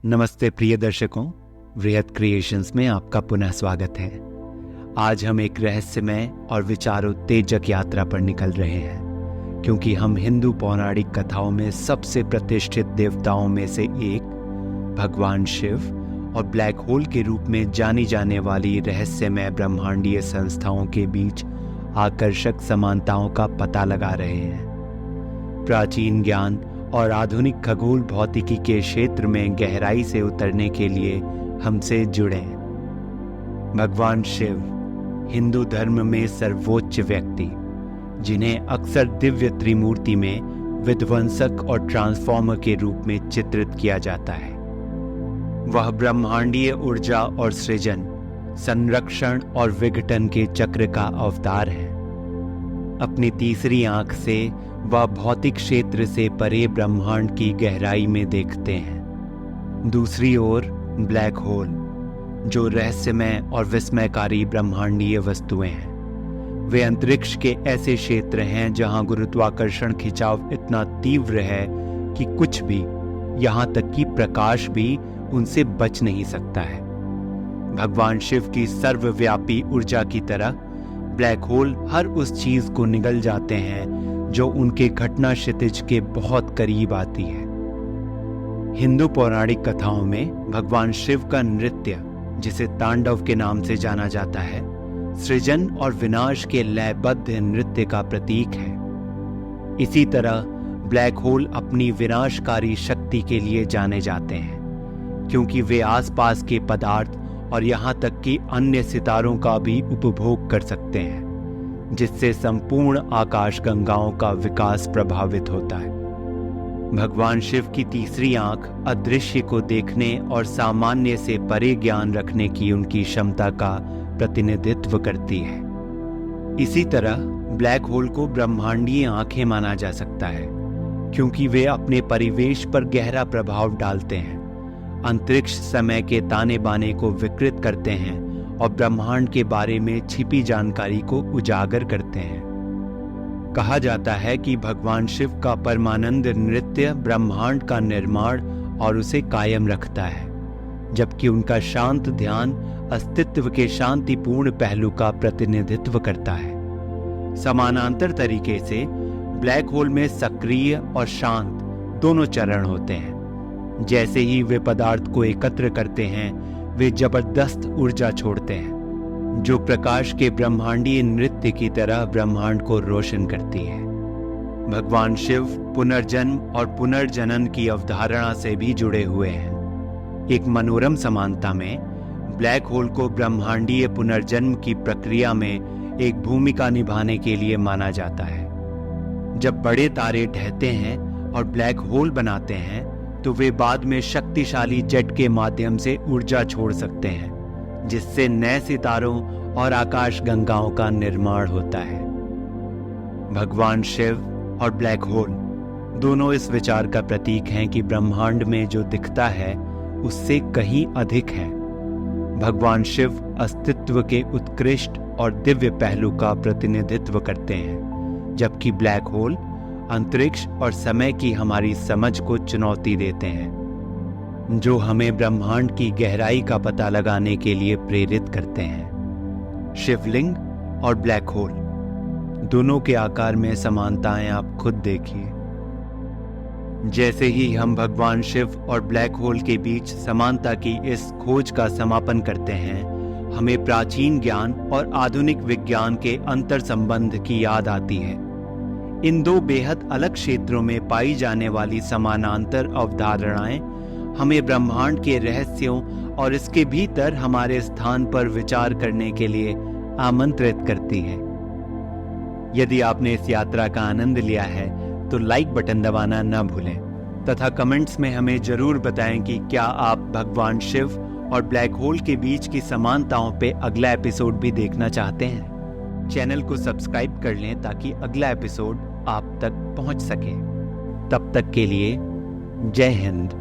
नमस्ते प्रिय दर्शकों, वृहत क्रिएशंस में आपका पुनः स्वागत है। आज हम एक रहस्यमय और विचारोत्तेजक यात्रा पर निकल रहे हैं, क्योंकि हम हिंदू पौराणिक कथाओं में सबसे प्रतिष्ठित देवताओं में से एक भगवान शिव और ब्लैक होल के रूप में जानी जाने वाली रहस्यमय ब्रह्मांडीय संस्थाओं के बीच आकर्षक समानताओं का पता लगा रहे हैं। प्राचीन ज्ञान और आधुनिक खगोल भौतिकी के क्षेत्र में गहराई से उतरने के लिए हमसे जुड़ें। भगवान शिव, हिंदू धर्म में सर्वोच्च व्यक्ति, जिन्हें अक्सर दिव्य त्रिमूर्ति में विध्वंसक और ट्रांसफॉर्मर के रूप में चित्रित किया जाता है। वह ब्रह्मांडीय ऊर्जा और सृजन, संरक्षण और विघटन के चक्र का अवतार है। अपनी तीसरी आंख से वह भौतिक क्षेत्र से परे ब्रह्मांड की गहराई में देखते हैं। दूसरी ओर ब्लैक होल, जो रहस्यमय और विस्मयकारी ब्रह्मांडीय वस्तुएं हैं। वे अंतरिक्ष के ऐसे क्षेत्र हैं जहां गुरुत्वाकर्षण खिंचाव इतना तीव्र है कि कुछ भी, यहां तक कि प्रकाश भी उनसे बच नहीं सकता है। भगवान शिव की सर्वव्यापी ऊर्जा की तरह ब्लैक होल हर उस चीज को निगल जाते हैं जो उनके घटना क्षितिज के बहुत करीब आती है। हिंदू पौराणिक कथाओं में भगवान शिव का नृत्य, जिसे तांडव के नाम से जाना जाता है, सृजन और विनाश के लयबद्ध नृत्य का प्रतीक है। इसी तरह ब्लैक होल अपनी विनाशकारी शक्ति के लिए जाने जाते हैं, क्योंकि वे आसपास के पदार्थ और यहाँ तक कि अन्य सितारों का भी उपभोग कर सकते हैं, जिससे संपूर्ण आकाश गंगाओं का विकास प्रभावित होता है। भगवान शिव की तीसरी आंख अदृश्य को देखने और सामान्य से परे ज्ञान रखने की उनकी क्षमता का प्रतिनिधित्व करती है। इसी तरह ब्लैक होल को ब्रह्मांडीय आंखें माना जा सकता है, क्योंकि वे अपने परिवेश पर गहरा प्रभाव डालते हैं, अंतरिक्ष समय के ताने बाने को विकृत करते हैं और ब्रह्मांड के बारे में छिपी जानकारी को उजागर करते हैं। कहा जाता है कि भगवान शिव का परमानंद नृत्य ब्रह्मांड का निर्माण और उसे कायम रखता है, जबकि उनका शांत ध्यान अस्तित्व के शांतिपूर्ण पहलू का प्रतिनिधित्व करता है। समानांतर तरीके से ब्लैक होल में सक्रिय और शांत दोनों चरण होते हैं। जैसे ही वे पदार्थ को एकत्र करते हैं, वे जबरदस्त ऊर्जा छोड़ते हैं, जो प्रकाश के ब्रह्मांडीय नृत्य की तरह ब्रह्मांड को रोशन करती है। भगवान शिव पुनर्जन्म और पुनर्जनन की अवधारणा से भी जुड़े हुए हैं। एक मनोरम समानता में ब्लैक होल को ब्रह्मांडीय पुनर्जन्म की प्रक्रिया में एक भूमिका निभाने के लिए माना जाता है। जब बड़े तारे ढहते हैं और ब्लैक होल बनाते हैं, तो वे बाद में शक्तिशाली जेट के माध्यम से ऊर्जा छोड़ सकते हैं, जिससे नए सितारों और आकाश गंगाओं का निर्माण होता है। भगवान शिव और ब्लैक होल दोनों इस विचार का प्रतीक हैं कि ब्रह्मांड में जो दिखता है उससे कहीं अधिक है। भगवान शिव अस्तित्व के उत्कृष्ट और दिव्य पहलू का प्रतिनिधित्व करते हैं, जबकि ब्लैक होल अंतरिक्ष और समय की हमारी समझ को चुनौती देते हैं, जो हमें ब्रह्मांड की गहराई का पता लगाने के लिए प्रेरित करते हैं। शिवलिंग और ब्लैक होल दोनों के आकार में समानताएं आप खुद देखिए। जैसे ही हम भगवान शिव और ब्लैक होल के बीच समानता की इस खोज का समापन करते हैं, हमें प्राचीन ज्ञान और आधुनिक विज्ञान के अंतर संबंध की याद आती है। इन दो बेहद अलग क्षेत्रों में पाई जाने वाली समानांतर अवधारणाएं हमें ब्रह्मांड के रहस्यों और इसके भीतर हमारे स्थान पर विचार करने के लिए आमंत्रित करती हैं। यदि आपने इस यात्रा का आनंद लिया है तो लाइक बटन दबाना न भूलें, तथा कमेंट्स में हमें जरूर बताएं कि क्या आप भगवान शिव और ब्लैक होल के बीच की समानताओं पे अगला एपिसोड भी देखना चाहते हैं। चैनल को सब्सक्राइब कर लें ताकि अगला एपिसोड आप तक पहुंच सके। तब तक के लिए जय हिंद।